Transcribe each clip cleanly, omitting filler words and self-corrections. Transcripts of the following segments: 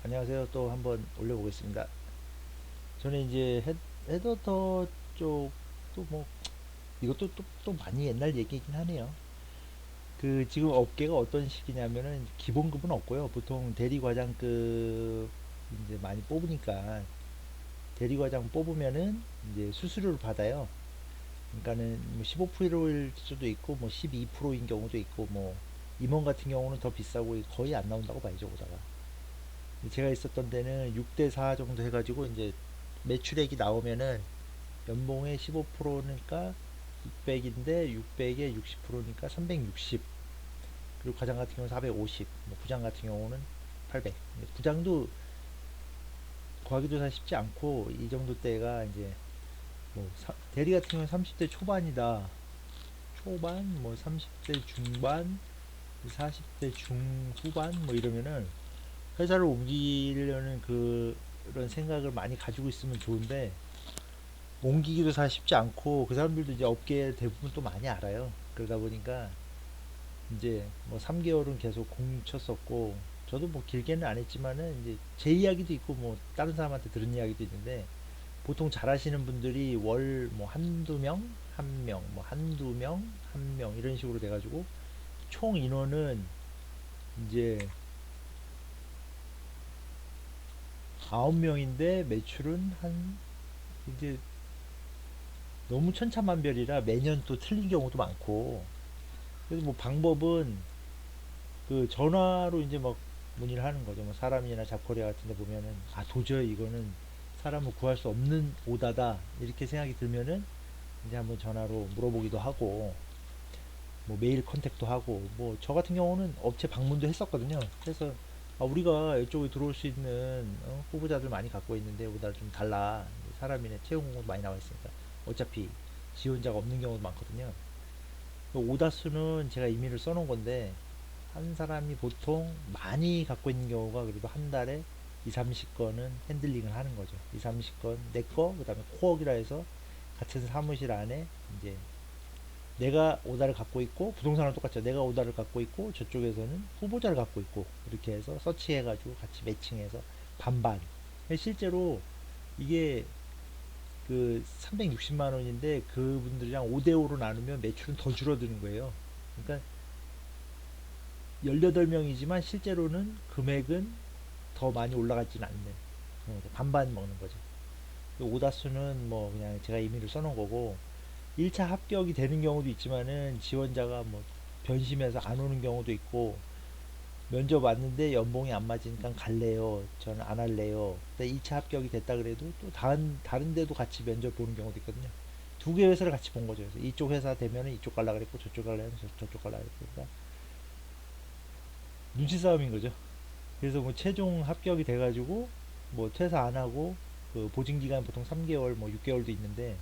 안녕하세요. 또 한번 올려보겠습니다. 저는 이제 헤더터 쪽도 뭐 이것도 또 많이 옛날 얘기이긴 하네요. 그 지금 업계가 어떤 식이냐면은 기본급은 없고요. 보통 대리과장급 이제 많이 뽑으니까 대리과장 뽑으면은 이제 수수료를 받아요. 그러니까는 뭐 15%일 수도 있고 뭐 12%인 경우도 있고 뭐 임원 같은 경우는 더 비싸고 거의 안 나온다고 봐야죠, 보다가. 제가 있었던 데는 6대 4 정도 해가지고 이제 매출액이 나오면은 연봉의 15%니까 600인데 600에 60%니까 360. 그리고 과장 같은 경우는 450. 뭐 부장 같은 경우는 800. 부장도 구하기도 쉽지 않고 이 정도 때가 이제 뭐 대리 같은 경우는 30대 초반이다. 초반 뭐 30대 중반 40대 중후반 뭐 이러면은 회사를 옮기려는 그런 생각을 많이 가지고 있으면 좋은데 옮기기도 사실 쉽지 않고 그 사람들도 이제 업계 대부분 또 많이 알아요. 그러다 보니까 이제 뭐 3개월은 계속 공쳤었고 저도 뭐 길게는 안 했지만은 이제 제 이야기도 있고 뭐 다른 사람한테 들은 이야기도 있는데 보통 잘하시는 분들이 월 뭐 한두 명, 한 명, 뭐 한두 명, 한 명 이런 식으로 돼가지고 총 인원은 이제 9명인데 매출은 한 이제 너무 천차만별이라 매년 또 틀린 경우도 많고 그래서 뭐 방법은 그 전화로 이제 막 문의를 하는 거죠. 뭐 사람이나 잡거리 같은 데 보면은 아 도저히 이거는 사람을 구할 수 없는 오다다 이렇게 생각이 들면은 이제 한번 전화로 물어보기도 하고 뭐 메일 컨택도 하고 뭐 저 같은 경우는 업체 방문도 했었거든요. 그래서 아 우리가 이쪽에 들어올 수 있는 후보자들 많이 갖고 있는데 보다 좀 달라. 사람이나 채용 공고도 많이 나와 있으니까 어차피 지원자가 없는 경우도 많거든요. 오다수는 제가 임의를 써놓은 건데 한 사람이 보통 많이 갖고 있는 경우가 그래도 한 달에 2, 30건은 핸들링을 하는 거죠. 2, 30건 내 거, 그다음에 코어기라 해서 같은 사무실 안에 이제 내가 오다를 갖고 있고 부동산은 똑같죠. 내가 오다를 갖고 있고 저쪽에서는 후보자를 갖고 있고 이렇게 해서 서치해가지고 같이 매칭해서 반반. 실제로 이게 그 360만 원인데 그분들이랑 5대5로 나누면 매출은 더 줄어드는 거예요. 그러니까 18명이지만 실제로는 금액은 더 많이 올라가지는 않는 반반 먹는 거죠. 오다수는 뭐 그냥 제가 임의를 써놓은 거고 1차 합격이 되는 경우도 있지만은 지원자가 뭐 변심해서 안 오는 경우도 있고 면접 왔는데 연봉이 안 맞으니까 갈래요. 저는 안 할래요. 근데 2차 합격이 됐다 그래도 또 다른 데도 같이 면접 보는 경우도 있거든요. 두 개 회사를 같이 본 거죠. 그래서 이쪽 회사 되면은 이쪽 갈라 그랬고 저쪽 갈라 그러면 저쪽 갈라 그랬고 그러니까 눈치 싸움인 거죠. 그래서 뭐 최종 합격이 돼가지고 뭐 퇴사 안 하고 그 보증 기간 보통 3개월 뭐 6개월도 있는데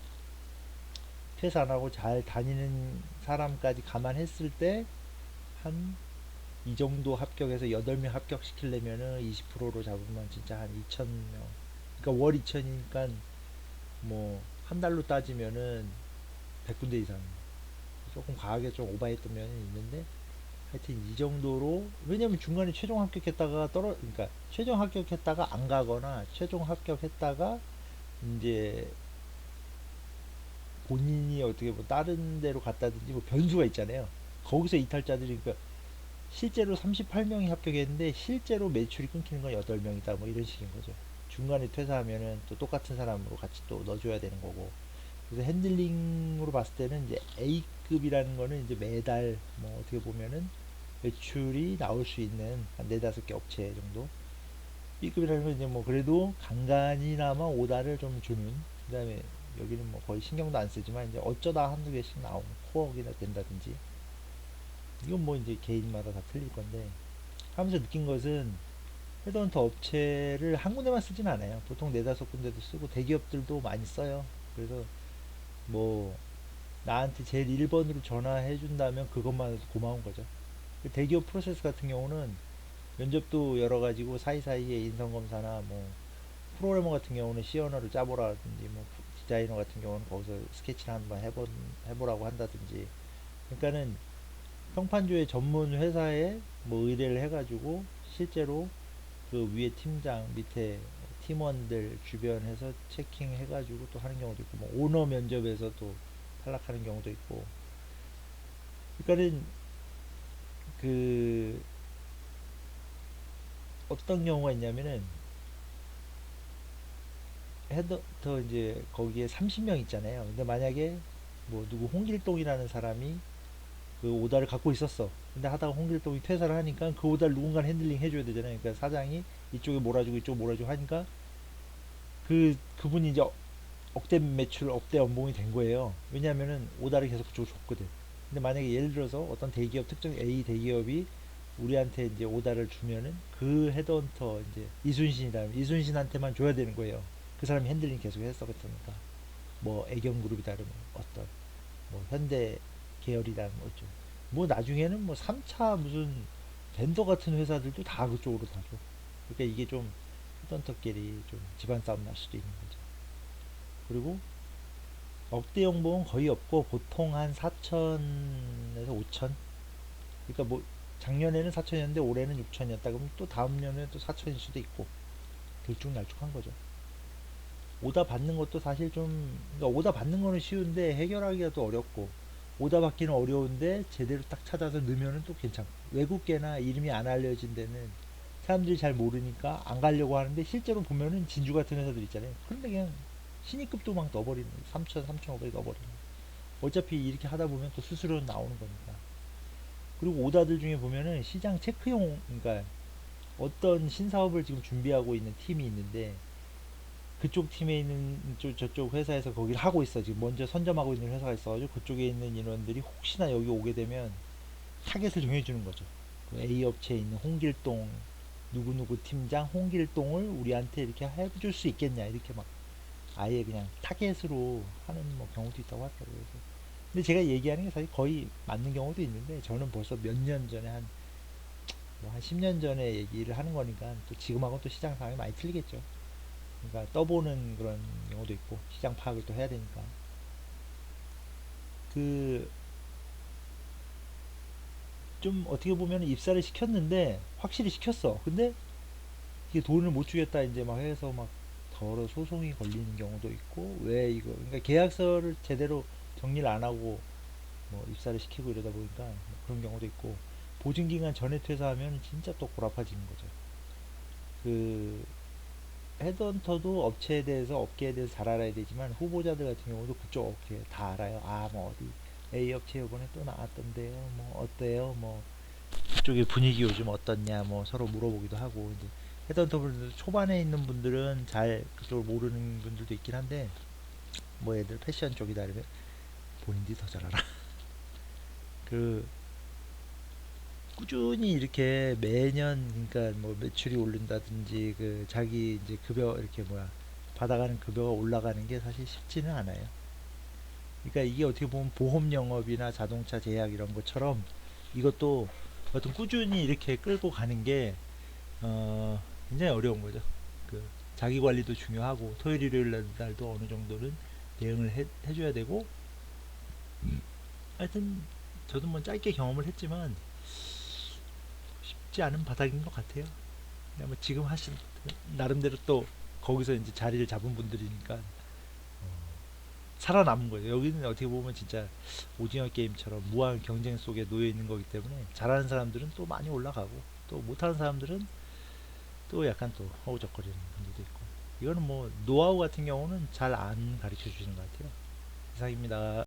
퇴사 안 하고 잘 다니는 사람까지 감안했을 때 한 이 정도 합격해서 8명 합격시키려면은 20%로 잡으면 진짜 한 2,000명. 그러니까 월 2천이니까 뭐 한 달로 따지면은 100군데 이상. 조금 과하게 좀 오바했던 면이 있는데 하여튼 이 정도로 왜냐면 중간에 최종 합격했다가 그러니까 최종 합격했다가 안 가거나 최종 합격했다가 이제 본인이 어떻게 뭐 다른 데로 갔다든지 뭐 변수가 있잖아요. 거기서 이탈자들이 그러니까 실제로 38명이 합격했는데 실제로 매출이 끊기는 건 8명이다 뭐 이런 식인 거죠. 중간에 퇴사하면은 또 똑같은 사람으로 같이 또 넣어줘야 되는 거고. 그래서 핸들링으로 봤을 때는 이제 A급이라는 거는 이제 매달 뭐 어떻게 보면은 매출이 나올 수 있는 한 네다섯 개 업체 정도. B급이라는 건 이제 뭐 그래도 간간이나마 오다를 좀 주는. 그다음에 여기는 뭐 거의 신경도 안 쓰지만 이제 어쩌다 한두 개씩 나오는 코어기나 된다든지. 이건 뭐 이제 개인마다 다 틀릴 건데 하면서 느낀 것은 헤드헌터 업체를 한 군데만 쓰진 않아요. 보통 네다섯 군데도 쓰고 대기업들도 많이 써요. 그래서 뭐 나한테 제일 1번으로 전화해 준다면 그것만 해도 고마운 거죠. 대기업 프로세스 같은 경우는 면접도 여러 가지고 사이사이에 인성검사나 뭐 프로그래머 같은 경우는 C 언어를 짜보라든지 뭐 디자이너 같은 경우는 거기서 스케치를 한번 해보라고 한다든지 그러니까는 평판교의 전문 회사에 뭐 의뢰를 해가지고 실제로 그 위에 팀장 밑에 팀원들 주변에서 체킹해가지고 또 하는 경우도 있고 뭐 오너 면접에서 또 탈락하는 경우도 있고. 그러니까는 그 어떤 경우가 있냐면은 헤드터 이제 거기에 30명 있잖아요. 근데 만약에 뭐 누구 홍길동이라는 사람이 그 오다를 갖고 있었어. 근데 하다가 홍길동이 퇴사를 하니까 그 오다를 누군가 핸들링 해줘야 되잖아요. 그러니까 사장이 이쪽에 몰아주고 이쪽 몰아주고 하니까 그분이 이제 억대 매출, 억대 연봉이 된 거예요. 왜냐하면은 오다를 계속 줬거든. 근데 만약에 예를 들어서 어떤 대기업, 특정 A 대기업이 우리한테 이제 오다를 주면은 그 헤드헌터 이제 이순신이라면 이순신한테만 줘야 되는 거예요. 그 사람이 핸들링 계속 했었으니까. 뭐 애경그룹이다 그러면 어떤 뭐 현대 계열이라는 거죠. 뭐 나중에는 뭐 3차 무슨 벤더 같은 회사들도 다 그쪽으로 다 줘. 그러니까 이게 좀 헤드헌터끼리 좀 집안 싸움 날 수도 있는 거죠. 그리고 억대 연봉은 거의 없고 보통 한 4천에서 5천. 그러니까 뭐 작년에는 4천이었는데 올해는 6천이었다 그러면 또 다음 년에 또 4천일 수도 있고 들쭉날쭉한 거죠. 오다 받는 것도 사실 좀 그러니까 오다 받는 거는 쉬운데 해결하기가 또 어렵고 오다 받기는 어려운데 제대로 딱 찾아서 넣으면은 또 괜찮고 외국계나 이름이 안 알려진 데는 사람들이 잘 모르니까 안 가려고 하는데 실제로 보면은 진주 같은 회사들 있잖아요. 그런데 그냥 신입급도 막 넣어버리는 3천, 3,500 넣어버리는 어차피 이렇게 하다 보면 또 수수료는 나오는 거니까. 그리고 오다들 중에 보면은 시장 체크용 그러니까 어떤 신사업을 지금 준비하고 있는 팀이 있는데 그쪽 팀에 있는 저쪽 회사에서 거기를 하고 있어. 지금 먼저 선점하고 있는 회사가 있어가지고 그쪽에 있는 인원들이 혹시나 여기 오게 되면 타겟을 정해주는 거죠. 그 A 업체에 있는 홍길동 누구누구 팀장 홍길동을 우리한테 이렇게 해줄 수 있겠냐 이렇게 막 아예 그냥 타겟으로 하는 뭐 경우도 있다고 하더라고요. 그래서 근데 제가 얘기하는 게 사실 거의 맞는 경우도 있는데 저는 벌써 몇 년 전에 뭐 한 10년 전에 얘기를 하는 거니까 또 지금하고 또 시장 상황이 많이 틀리겠죠. 그러니까 떠보는 그런 경우도 있고 시장 파악을 또 해야 되니까 그 좀 어떻게 보면 입사를 시켰는데 확실히 시켰어. 근데 이게 돈을 못 주겠다 이제 막 해서 막 더러 소송이 걸리는 경우도 있고 왜 이거 그러니까 계약서를 제대로 정리를 안 하고 뭐 입사를 시키고 이러다 보니까 뭐 그런 경우도 있고 보증기간 전에 퇴사하면 진짜 또 골아파지는 거죠. 그 헤드헌터도 업체에 대해서 업계에 대해서 잘 알아야 되지만 후보자들 같은 경우도 그쪽 업계 다 알아요. 아 뭐 어디 A 업체 이번에 또 나왔던데요. 뭐 어때요? 뭐 그쪽의 분위기 요즘 어떻냐 뭐 서로 물어보기도 하고 이제 헤드헌터 분들 초반에 있는 분들은 잘 그쪽을 모르는 분들도 있긴 한데 뭐 애들 패션 쪽이다 이러면 본인들이 더 잘 알아. 그 꾸준히 이렇게 매년 그러니까 뭐 매출이 오른다든지 그 자기 이제 급여 이렇게 뭐야 받아가는 급여가 올라가는 게 사실 쉽지는 않아요. 그러니까 이게 어떻게 보면 보험 영업이나 자동차 제약 이런 것처럼 이것도 어떤 꾸준히 이렇게 끌고 가는 게 굉장히 어려운 거죠. 그 자기 관리도 중요하고 토요일 일요일 날도 어느 정도는 대응을 해줘야 되고 하여튼 저도 뭐 짧게 경험을 했지만 쉽지 않은 바닥인 것 같아요. 그냥 뭐 지금 하신 나름대로 또 거기서 이제 자리를 잡은 분들이니까 살아남은 거예요. 여기는 어떻게 보면 진짜 오징어 게임처럼 무한 경쟁 속에 놓여 있는 거기 때문에 잘하는 사람들은 또 많이 올라가고 또 못하는 사람들은 또 약간 또 허우적거리는 분들도 있고 이거는 뭐 노하우 같은 경우는 잘 안 가르쳐 주시는 것 같아요. 이상입니다.